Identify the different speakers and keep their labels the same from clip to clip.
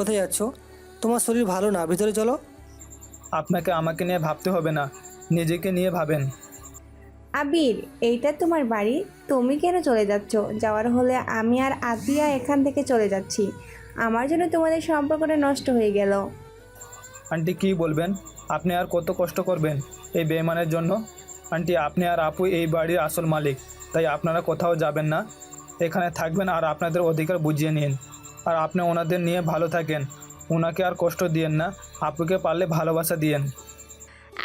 Speaker 1: কোথায় যাচ্ছ? তোমার শরীর ভালো না, ভিতরে চলো।
Speaker 2: আপনাকে আমাকে নিয়ে ভাবতে হবে না, নিজেকে নিয়ে ভাবেন।
Speaker 3: আবির, এইটা তোমার বাড়ি, তুমি কেন চলে যাচ্ছ? যাওয়ার হলে আমি আর আতিয়া এখান থেকে চলে যাচ্ছি। আমার জন্য তোমাদের সম্পর্কটা নষ্ট হয়ে গেল।
Speaker 2: আন্টি কি বলবেন? আপনি আর কত কষ্ট করবেন এই বেঈমানের জন্য? আন্টি, আপনি আর আপু এই বাড়ির আসল মালিক, তাই আপনারা কোথাও যাবেন না, এখানে থাকবেন আর আপনাদের অধিকার বুঝিয়ে নিন। আর আপনি ওনাদের নিয়ে ভালো থাকেন, ওনাকে আর কষ্ট দিয়েন না, আপুকে পারলে ভালোবাসা দিয়েন।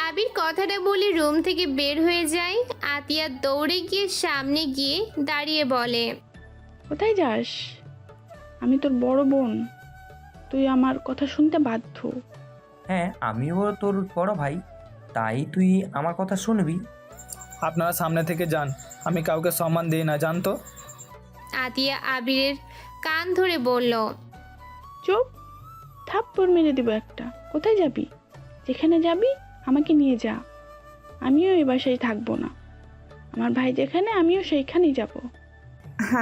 Speaker 4: আবির কথাটা বলে রুম থেকে বের হয়ে যায়। আতিয়া দৌড়ে গিয়ে সামনে গিয়ে দাঁড়িয়ে বলে,
Speaker 5: কোথায় যাস? আমি তোর বড় বোন, তুই আমার কথা শুনতে বাধ্য।
Speaker 6: হ্যাঁ, আমিও তোর বড় ভাই, তাই তুই আমার কথা শুনবি।
Speaker 2: আপনারা সামনে থেকে যান, আমি কাউকে সম্মান দিই না, জানতো।
Speaker 4: আতিয়া আবিরের কান ধরে বলল,
Speaker 5: চুপ, থাপ্পড় মেরে দিব একটা। কোথায় যাবি? যেখানে যাবি আমাকে নিয়ে যা। আমিও এই বাসায় থাকবো না, আমার ভাই যেখানে আমিও সেইখানেই যাব।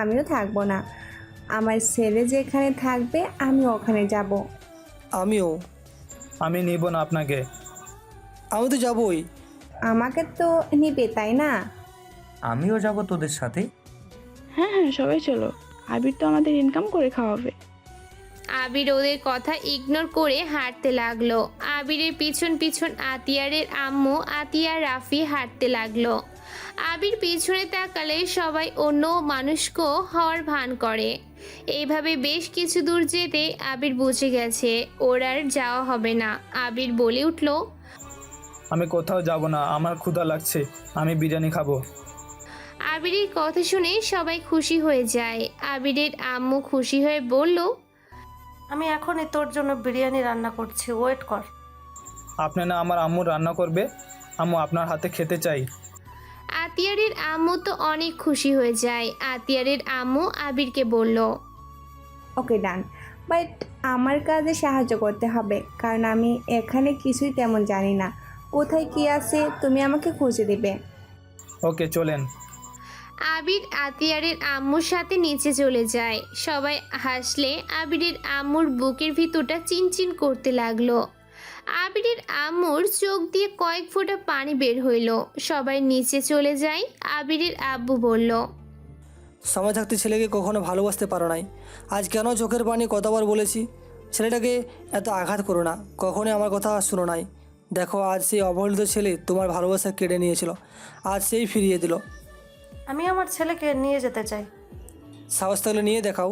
Speaker 3: আমিও থাকবো না, আমার ছেলে যেখানে থাকবে আমি ওখানে যাব।
Speaker 1: আমিও।
Speaker 2: আমি নিব না আপনাকে।
Speaker 1: আমি তো যাবই।
Speaker 3: আমাকে তো নিবে, তাই না?
Speaker 6: আমিও যাব তোদের সাথে।
Speaker 5: হ্যাঁ হ্যাঁ, সবাই চলো, আবির তো আমাদের ইনকাম করে খাওয়াবে।
Speaker 4: আবির ওদের কথা ইগনোর করে হাঁটতে লাগলো। আবিরের পিছন পিছন আতিয়ারের আম্মু, আতিয়া, রাফি হাঁটতে লাগলো। আবির পিছনে তাকালে সবাই অন্য মানুষকেও হওয়ার ভান করে। এইভাবে বেশ কিছু দূর যেতে আবির বুঝে গেছে ওর আর যাওয়া হবে না। আবির বলে উঠল,
Speaker 2: আমি কোথাও যাব না, আমার ক্ষুধা লাগছে, আমি বিরিয়ানি খাবো।
Speaker 4: আবিরের কথা শুনে সবাই খুশি হয়ে যায়। আবিরের আম্মু খুশি হয়ে বলল,
Speaker 7: আমি এখনই তোর জন্য বিরিয়ানি রান্না করছি, ওয়েট কর।
Speaker 2: আপনি না আমার আম্মু রান্না করবে? আম্মু, আপনার হাতে খেতে চাই।
Speaker 4: আতিয়ারের আম্মু তো অনেক খুশি হয়ে যায়। আতিয়ারের আম্মু আবিরকে বলল,
Speaker 3: ওকে ডান, বাট আমার কাজে সাহায্য করতে হবে, কারণ আমি এখানে কিছুই তেমন জানি না। কোথায় কি আছে তুমি আমাকে খুঁজে দেবে।
Speaker 2: ওকে, চলেন।
Speaker 4: আবির আতিয়ারের আম্মুর সাথে নিচে চলে যায়। সবাই হাসলে আবিরের আম্মুর বুকের ভিতরটা চিনচিন করতে লাগলো। আবিরের আম্মুর চোখ দিয়ে কয়েক ফোঁটা পানি বের হইল। সবাই নিচে চলে যায়। আবিরের আব্বু বলল,
Speaker 1: সময় থাকতে ছেলেকে কখনো ভালোবাসতে পারো নাই, আজ কেন চোখের পানি কতবার বলেছি ছেলেটাকে এত আঘাত করো না, কখনোই আমার কথা শুনো নাই। দেখো, আজ সেই অবহেলিত ছেলে তোমার ভালোবাসা কেড়ে নিয়েছিল, আজ সেই ফিরিয়ে দিল।
Speaker 7: আমি আমার ছেলেকে নিয়ে যেতে চাই।
Speaker 1: সাহস থাকলে নিয়ে দেখাও।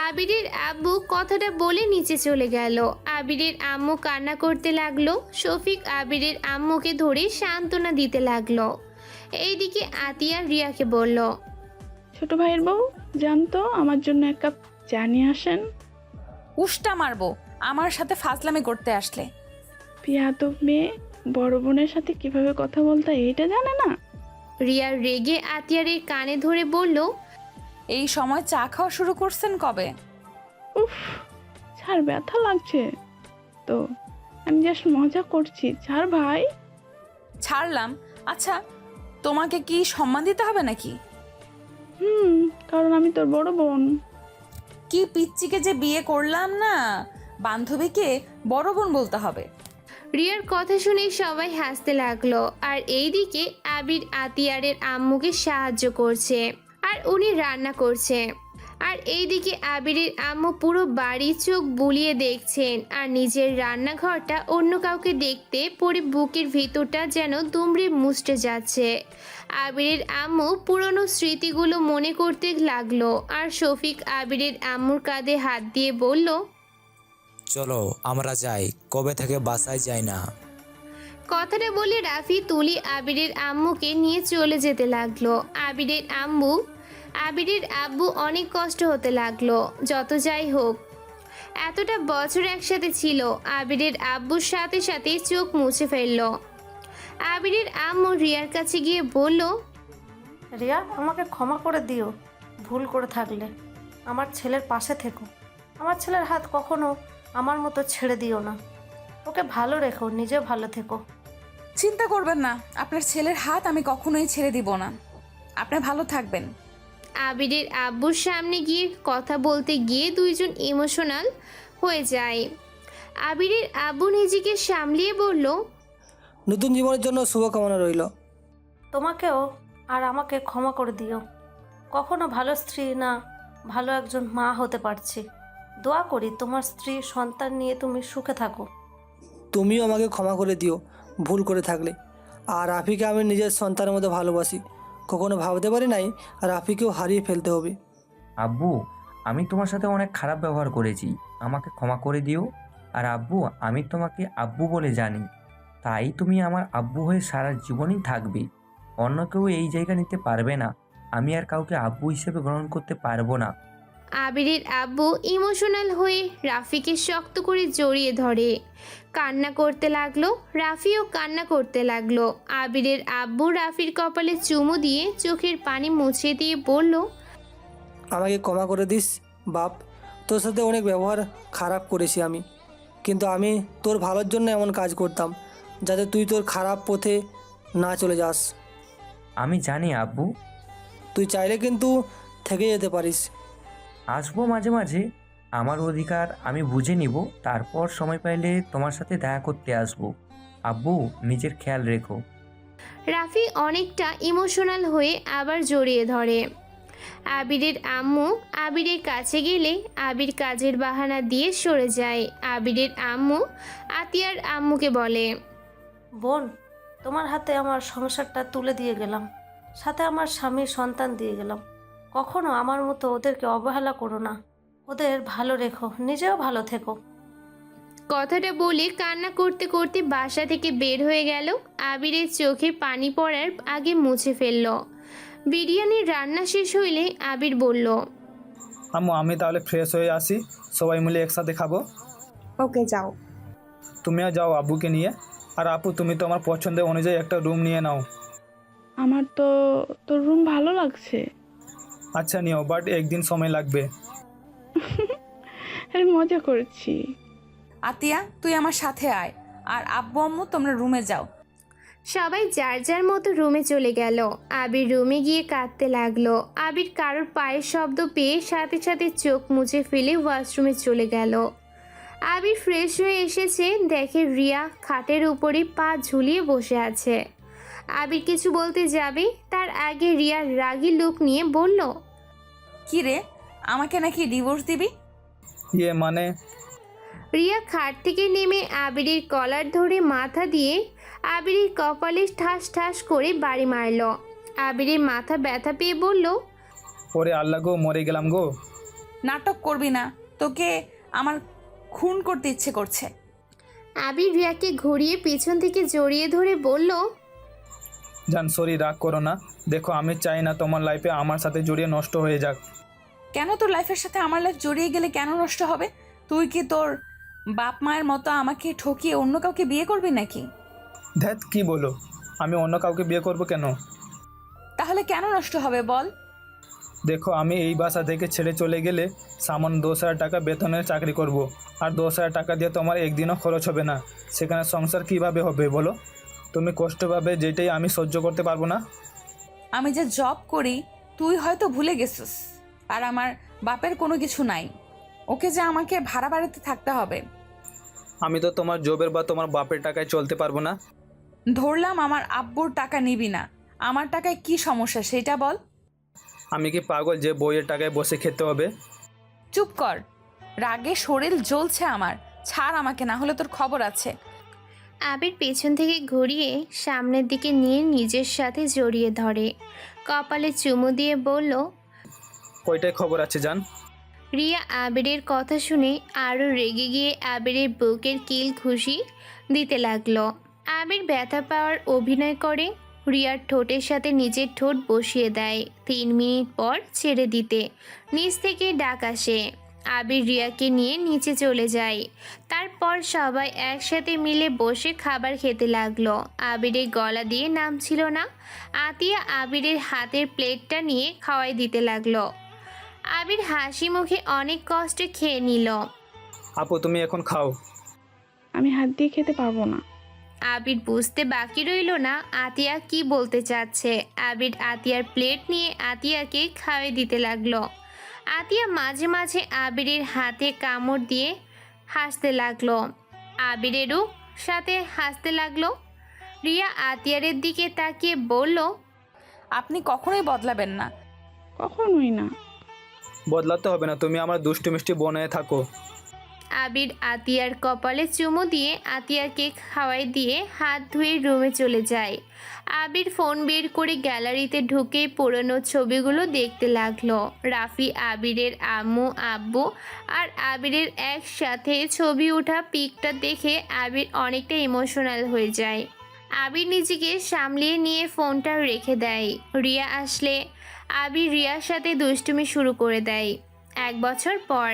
Speaker 4: আবিরের আব্বু কথাটা বলে নিচে চলে গেল। আবিরের আম্মু কান্না করতে লাগলো। শফিক আবিরের আম্মুকে ধরে সান্ত্বনা দিতে লাগলো। এইদিকে আতিয়া রিয়াকে বলল,
Speaker 5: ছোট ভাইয়ের বউ, জানতো আমার জন্য এক কাপ চা নিয়ে আসেন।
Speaker 8: উষ্টা মারবো আমার সাথে ফাজলামি করতে আসলে।
Speaker 5: পিয়াদব মেয়ে, বড় বোনের সাথে কিভাবে কথা বলতে হয় এইটা জানে না।
Speaker 4: রিয়া রেগে আতিয়ারের কানে ধরে বলল,
Speaker 8: এই সময় চা খাওয়া শুরু করছেন কবে?
Speaker 5: উফ, ছাড়, ব্যথা লাগছে তো, আমি জাস্ট মজা করছি, ছাড় ভাই।
Speaker 8: ছাড়লাম। আচ্ছা, তোমাকে কি সম্মান দিতে হবে নাকি?
Speaker 5: কারণ আমি তোর বড় বোন।
Speaker 8: কি পিচ্চিকে যে বিয়ে করলাম না, বান্ধবীকে বড় বোন বলতে হবে।
Speaker 4: রিয়ার কথা শুনে সবাই হাসতে লাগলো। আর এইদিকে আবির আতিয়ারের আম্মুকে সাহায্য করছে আর উনি রান্না করছে। আর এইদিকে আবিরের আম্মু পুরো বাড়ি চোখ বুলিয়ে দেখছেন আর নিজের রান্নাঘরটা অন্য কাউকে দেখতে পরে বুকের ভিতরটা যেন দুমড়ে মুচড়ে যাচ্ছে। আবিরের আম্মু পুরনো স্মৃতিগুলো মনে করতে লাগলো। আর শফিক আবিরের আম্মুর কাঁধে হাত দিয়ে বলল,
Speaker 9: চলো আমরা যাই, কবে থেকে বাসায় যাই না।
Speaker 4: কথাটা বলে রাফি তুলি আবিরের আম্মুকে নিয়ে চলে যেতে লাগলো। আবিরের আব্বু অনেক কষ্ট হতে লাগলো। যত যাই হোক, এতটা বছর একসাথে ছিল। আবিরের আব্বুর সাথে সাথে চোখ মুছে ফেলল। আবিরের আম্মু রিয়ার কাছে গিয়ে বলল,
Speaker 7: রিয়া, আমাকে ক্ষমা করে দিও ভুল করে থাকলে। আমার ছেলের পাশে থেকো, আমার ছেলের হাত কখনো আমার মতো ছেড়ে দিও না। ওকে ভালো রেখো, নিজেও ভালো থেকো।
Speaker 8: চিন্তা করবেন না, আপনার ছেলের হাত আমি কখনোই ছেড়ে দিব না। আপনি ভালো থাকবেন।
Speaker 4: আবিরের আব্বুর সামনে গিয়ে কথা বলতে গিয়ে দুইজন ইমোশনাল হয়ে যায়। আবিরের আব্বু নিজেকে সামলিয়ে বলল,
Speaker 1: নতুন জীবনের জন্য শুভকামনা রইল।
Speaker 7: তোমাকেও আর আমাকে ক্ষমা করে দিও। কখনো ভালো স্ত্রী না, ভালো একজন মা হতে পারছি। দোয়া করি তোমার স্ত্রী সন্তান নিয়ে তুমি সুখে থাকো।
Speaker 1: তুমিও আমাকে ক্ষমা করে দিও ভুল করে থাকলে। আর রাফিকে আমি নিজের সন্তানের মতো ভালোবাসি। কখনো ভাবতে পারি নাই রাফিকেও হারিয়ে ফেলতে হবে।
Speaker 6: আব্বু, আমি তোমার সাথে অনেক খারাপ ব্যবহার করেছি, আমাকে ক্ষমা করে দিও। আর আব্বু, আমি তোমাকে আব্বু বলে জানি, তাই তুমি আমার আব্বু হয়ে সারা জীবনই থাকবে। অন্য কেউ এই জায়গা নিতে পারবে না। আমি আর কাউকে আব্বু হিসেবে গ্রহণ করতে পারবো না।
Speaker 4: আবিরের আব্বু ইমোশনাল হয়ে রাফিকে শক্ত করে জড়িয়ে ধরে কান্না করতে লাগলো। রাফিও কান্না করতে লাগলো। আবিরের আব্বু রাফির কপালে চুমু দিয়ে চোখের পানি মুছে দিয়ে বলল,
Speaker 1: আমাকে ক্ষমা করে দিস বাপ। তোর সাথে অনেক ব্যবহার খারাপ করেছি আমি, কিন্তু আমি তোর ভালোর জন্য এমন কাজ করতাম যাতে তুই তোর খারাপ পথে না চলে যাস।
Speaker 6: আমি জানি আব্বু।
Speaker 1: তুই চাইলে কিন্তু থেকে যেতে পারিস।
Speaker 6: আসবো মাঝে মাঝে, আমার অধিকার আমি বুঝে নিব। তারপর সময় পাইলে তোমার সাথে দেখা করতে আসবো। আব্বু, নিজের খেয়াল রেখো।
Speaker 4: রাফি অনেকটা ইমোশনাল হয়ে আবার জড়িয়ে ধরে। আবিরের আম্মু আবিরের কাছে গেলে আবির কাজের বাহানা দিয়ে সরে যায়। আবিরের আম্মু আতিয়ার আম্মুকে বলে,
Speaker 7: বোন, তোমার হাতে আমার সংসারটা তুলে দিয়ে গেলাম, সাথে আমার স্বামীর সন্তান দিয়ে গেলাম। কখনো আমার মতো ওদেরকে অবহেলা করো না। ওদের ভালো রেখো, নিজেও ভালো থেকো।
Speaker 4: কথাটা বলে কান্না করতে করতে বাসা থেকে বের হয়ে গেল। আবিরের চোখে পানি পড়ার আগে মুছে ফেলল। বিরিয়ানির রান্না শেষ হইলে আবির বলল,
Speaker 2: আম্মু, আমি তাহলে ফ্রেশ হয়ে আসি, সবাই মিলে একসাথে খাবো।
Speaker 3: ওকে যাও।
Speaker 2: তুমিও যাও আব্বুকে নিয়ে। আর আপু, তুমি তো আমার পছন্দের অনুযায়ী একটা রুম নিয়ে নাও।
Speaker 5: আমার তো তোর রুম ভালো লাগছে।
Speaker 2: আচ্ছা নিও, বাট একদিন সময় লাগবে।
Speaker 5: আরে মজা করছি।
Speaker 8: আতিয়া, তুই আমার সাথে আয়, আর আব্বু আম্মু তোমরা রুমে যাও।
Speaker 4: সবাই যার যার মতো রুমে চলে গেল। আবির রুমে গিয়ে কাঁদতে লাগলো। আবির কারোর পায়ের শব্দ পেয়ে সাথে সাথে চোখ মুছে ফেলে ওয়াশরুমে চলে গেল। আবির ফ্রেশ হয়ে এসেছে, দেখে রিয়া খাটের উপরে পা ঝুলিয়ে বসে আছে। আবির কিছু বলতে যাবে, তার আগে রিয়া রাগী লুক নিয়ে বলল,
Speaker 8: কি রে, আমাকে নাকি ডিভোর্স দিবি?
Speaker 2: মানে
Speaker 4: রিয়া খাট থেকে নেমে আবিরের কলার ধরে মাথা দিয়ে আবিরের কপালে ঠাস ঠাস করে বাড়ি মারল। আবিরের মাথা ব্যথা পেয়ে বলল,
Speaker 2: ওরে আল্লাহ গো, মরে গেলাম গো।
Speaker 8: নাটক করবি না, তোকে আমার খুন করতে ইচ্ছে করছে।
Speaker 4: আবির রিয়াকে ঘুরিয়ে পেছন থেকে জড়িয়ে ধরে বলল,
Speaker 2: জান, সরি, রাগ করো না। দেখো, আমি চাই না তোমার লাইফে আমার সাথে জড়িয়ে নষ্ট হয়ে যাক।
Speaker 8: কেন তোর লাইফের সাথে আমার লাইফ জড়িয়ে গেলে কেন নষ্ট হবে? তুই কি তোর বাপ মায়ের মতো আমাকে ঠকিয়ে অন্য কাউকে বিয়ে করবি নাকি?
Speaker 2: ধ্যাত, কি বলো? আমি অন্য কাউকে বিয়ে করব কেন?
Speaker 8: তাহলে কেন নষ্ট হবে বল?
Speaker 2: দেখো, আমি এই বাসা থেকে ছেড়ে চলে গেলে সামান্য 10,000 টাকা বেতনের চাকরি করব। আর 10,000 টাকা দিয়ে তোমার একদিনও খরচ হবে না। সেখানে সংসার কিভাবে হবে বলো? তুমি কষ্ট পাবে, যেটাই আমি সহ্য করতে পারবো না।
Speaker 8: আমি যে জব করি তুই হয়তো ভুলে গেছিস। আর আমার বাপের কোনো কিছু নাই, ওকে যে আমাকে ভাড়া বাড়িতে থাকতে হবে।
Speaker 2: আমি তো তোমার জবের বা তোমার বাপের টাকায় চলতে পারবো না।
Speaker 8: ধরলাম আমার আব্বুর টাকা নিবি না, আমার টাকায় কি সমস্যা সেটা বল।
Speaker 2: আমি কি পাগল যে বইয়ের টাকায় বসে খেতে হবে?
Speaker 8: চুপ কর, রাগে শরীর জ্বলছে আমার। ছাড় আমাকে, না হলে তোর খবর আছে।
Speaker 4: আবির পেছন থেকে ঘুরিয়ে সামনের দিকে নিয়ে নিজের সাথে জড়িয়ে ধরে, কপালে চুমু দিয়ে বলল,
Speaker 2: ওইটাই খবর আছে জান।
Speaker 4: রিয়া আবিরের কথা শুনে আরও রেগে গিয়ে আবিরের বুকের কিল ঘুষি দিতে লাগলো। আবির ব্যথা পাওয়ার অভিনয় করে রিয়ার ঠোঁটের সাথে নিজের ঠোঁট বসিয়ে দেয়। 3 মিনিট পর ছেড়ে দিতে নিচ থেকে ডাক আসে। আবির রিয়াকে নিয়ে নিচে চলে যায়। তারপর সবাই একসাথে মিলে বসে খাবার খেতে লাগলো। আবিরের গলা দিয়ে নামছিল না। আতিয়া আবিরের হাতের প্লেটটা নিয়ে খাওয়াই দিতে লাগলো। আবির হাসি মুখে অনেক কষ্টে খেয়ে নিল।
Speaker 2: আপু, তুমি এখন খাও।
Speaker 5: আমি হাত দিয়ে খেতে পারবো না।
Speaker 4: আবির বুঝতে বাকি রইল না আতিয়া কি বলতে চাচ্ছে। আবির আতিয়ার প্লেট নিয়ে আতিয়াকে খাওয়াই দিতে লাগলো। আতিয়া মাঝে মাঝে আবিরের হাতে কামড় দিয়ে হাসতে লাগলো। আবিরেরও সাথে হাসতে লাগলো। রিয়া আতিয়ারের দিকে তাকিয়ে বলল,
Speaker 8: আপনি কখনোই বদলাবেন না।
Speaker 5: কখনোই না।
Speaker 2: বদলাতে হবে না, তুমি আমার দুষ্টু মিষ্টি বনে থাকো।
Speaker 4: আবির আতিয়ার কপালে চুমু দিয়ে আতিয়াকে খাওয়াই দিয়ে হাত ধুয়ে রুমে চলে যায়। আবির ফোন বের করে গ্যালারিতে ঢুকে পুরনো ছবিগুলো দেখতে লাগলো। রাফি, আবিরের আম্মু আব্বু আর আবিরের একসাথে ছবি ওঠা পিকটা দেখে আবির অনেকটা ইমোশনাল হয়ে যায়। আবির নিজেকে সামলিয়ে নিয়ে ফোনটা রেখে দেয়। রিয়া আসলে আবির রিয়ার সাথে দুষ্টুমি শুরু করে দেয়। 1 বছর পর।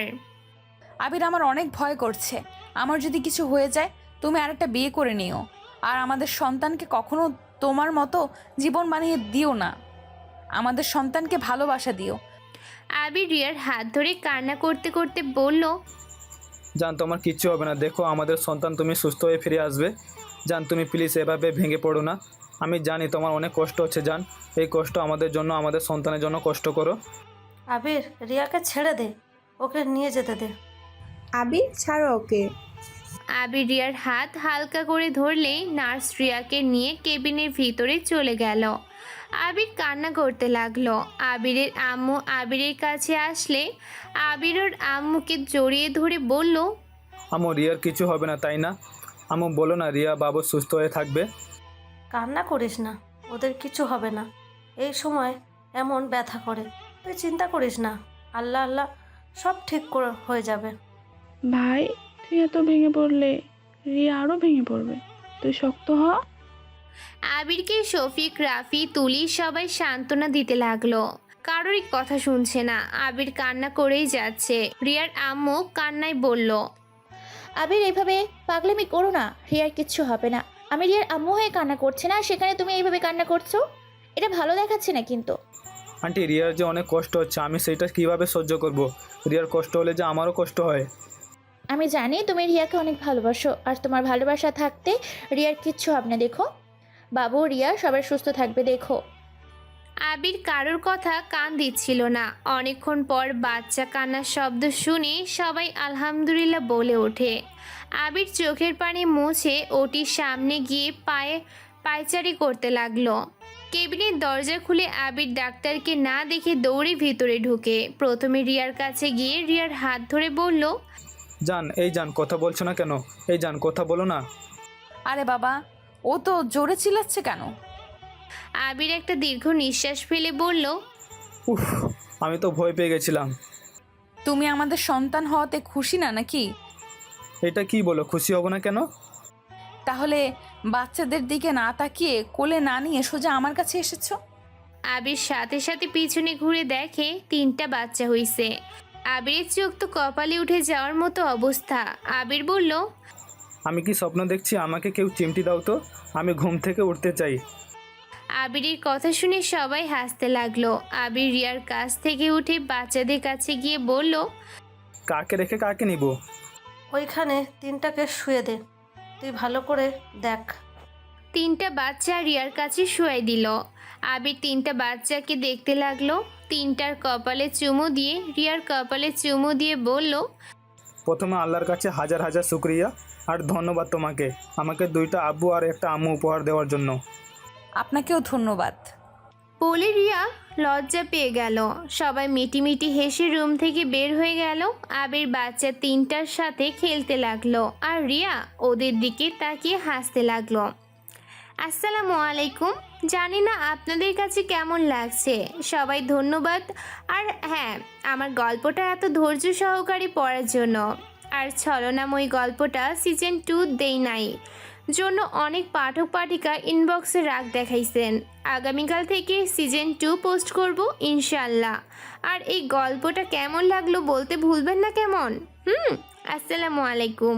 Speaker 8: আবির, আমার অনেক ভয় করছে। আমার যদি কিছু হয়ে যায়, তুমি আরেকটা বিয়ে করে নিও। আর আমাদের সন্তানকে কখনো তোমার মতো জীবন বানিয়ে দিও না। আমাদের সন্তানকে ভালোবাসা দিও।
Speaker 4: আবির রিয়ার হাত ধরে কান্না করতে করতে বলল,
Speaker 2: জান, তোমার কিচ্ছু হবে না। দেখো, আমাদের সন্তান তুমি সুস্থ হয়ে ফিরে আসবে। জান, তুমি প্লিজ এভাবে ভেঙে পড়ো না। আমি জানি তোমার অনেক কষ্ট হচ্ছে জান। এই কষ্ট আমাদের জন্য, আমাদের সন্তানের জন্য কষ্ট করো।
Speaker 7: আবির, রিয়াকে ছেড়ে দে, ওকে নিয়ে যেতে দে।
Speaker 3: আবির, ছাড়ো ওকে।
Speaker 4: আবির রিয়ার হাত হালকা করে ধরলেই নার্স রিয়াকে নিয়ে কেবিনের ভিতরে চলে গেল। আবির কান্না করতে লাগলো। আবিরের আম্মু আবিরের কাছে আসলে আবিরের আম্মুকে জড়িয়ে ধরে বলল,
Speaker 2: আম্মু, রিয়ার কিছু হবে না তাই না? আম্মু, বলো না রিয়া বাবু সুস্থ হয়ে থাকবে।
Speaker 7: কান্না করিস না, ওদের কিছু হবে না। এই সময় এমন ব্যথা করে, তুই চিন্তা করিস না। আল্লাহ আল্লাহ, সব ঠিক হয়ে যাবে।
Speaker 5: ভাই, তুই এত ভেঙে পড়লে রিয়া আরও ভেঙে পড়বে। তুই শক্ত হ।
Speaker 4: আবিরকে শফিক, রাফি, তুলি সবাই সান্ত্বনা দিতে লাগলো। কারোরই কথা শুনছে না। আবির কান্না করেই যাচ্ছে। রিয়ার আম্মু কান্নায় বলল,
Speaker 10: আবির, এইভাবে পাগলামি করো না। রিয়ার কিচ্ছু হবে না। আমি রিয়ার আম্মু হয়ে কান্না করছে না, সেখানে তুমি এইভাবে কান্না করছো, এটা ভালো দেখাচ্ছে না কিন্তু।
Speaker 2: আন্টি, রিয়ার যে অনেক কষ্ট হচ্ছে, আমি সেটা কিভাবে সহ্য করব? রিয়ার কষ্ট হলে যে আমারও কষ্ট হয়।
Speaker 10: আমি জানি তুমি রিয়াকে অনেক ভালোবাসো, আর তোমার ভালোবাসা থাকতে রিয়ার কিচ্ছু হবে না। দেখো বাবু, রিয়া সবাই সুস্থ থাকবে, দেখো।
Speaker 4: আবির কারোর কথা কান দিচ্ছিল না। অনেকক্ষণ পর বাচ্চা কান্নার শব্দ শুনে সবাই আলহামদুলিল্লাহ বলে ওঠে। আবির চোখের পানি মুছে ওটির সামনে গিয়ে পায়চারি করতে লাগলো। কেবিনের দরজা খুলে আবির ডাক্তারকে না দেখে দৌড়ে ভিতরে ঢুকে প্রথমে রিয়ার কাছে গিয়ে রিয়ার হাত ধরে বলল,
Speaker 2: জান, এই জান, কথা বলছো না কেন? এই জান, কথা বলো না।
Speaker 8: আরে বাবা, ও তো জোরে চিল্লাচ্ছে কেন?
Speaker 4: আবির একটা দীর্ঘ নিঃশ্বাস ফেলে বলল,
Speaker 2: উফ, আমি তো ভয় পেয়ে গেছিলাম।
Speaker 8: তুমি আমাদের সন্তান হওয়াতে খুশি না নাকি?
Speaker 2: এটা কি বলো, খুশি হব না কেন?
Speaker 8: তাহলে বাচ্চাদের দিকে না তাকিয়ে কোলে না নিয়ে সোজা আমার কাছে এসেছো?
Speaker 4: আবির সাথে সাথে পিছনে ঘুরে দেখে 3টা বাচ্চা হইছে। আবিরের চোখ তো কপালে উঠে যাওয়ার মতো অবস্থা। আবির বলল,
Speaker 2: আমি কি স্বপ্ন দেখছি? আমাকে কেউ চিমটি দাও তো, আমি ঘুম থেকে উঠতে চাই।
Speaker 4: আবিরের কথা শুনে সবাই হাসতে লাগলো। আবির রিয়ার কাছ থেকে উঠে বাচ্চাদের কাছে গিয়ে বলল,
Speaker 2: কাকে রেখে কাকে নিব?
Speaker 7: ওইখানে 3টাকে শুয়ে দে, তুই ভালো করে দেখ।
Speaker 4: 3টা বাচ্চা রিয়ার কাছে শুয়াই দিল। আবির 3টা বাচ্চাকে দেখতে লাগলো। 3টার কপালে চুমু দিয়ে রিয়ার কপালে চুমু দিয়ে বলল,
Speaker 2: প্রথমে আল্লাহর কাছে হাজার হাজার শুক্রিয়া আর ধন্যবাদ তোমাকে, আমাকে 2টা আব্বু আর একটা আম্মু উপহার দেওয়ার জন্য।
Speaker 8: আপনাকেও ধন্যবাদ।
Speaker 4: বলে রিয়া লজ্জা পেয়ে গেল। সবাই মিটিমিটি হেসে রুম থেকে বের হয়ে গেল। আবির বাচ্চা 3টার সাথে খেলতে লাগলো আর রিয়া ওদের দিকে তাকিয়ে হাসতে লাগলো। আসসালামু আলাইকুম। জানি না আপনাদের কাছে কেমন লাগছে, সবাই ধন্যবাদ। আর হ্যাঁ, আমার গল্পটা এত ধৈর্য সহকারে পড়ার জন্য। আর ছলনাময়ী গল্পটা সিজন 2 দেই নাই জন্য অনেক পাঠক পাঠিকা ইনবক্সে রাগ দেখাইছেন। আগামীকাল থেকে সিজন 2 পোস্ট করব ইনশাল্লাহ। আর এই গল্পটা কেমন লাগলো বলতে ভুলবেন না কেমন? আসসালামু আলাইকুম।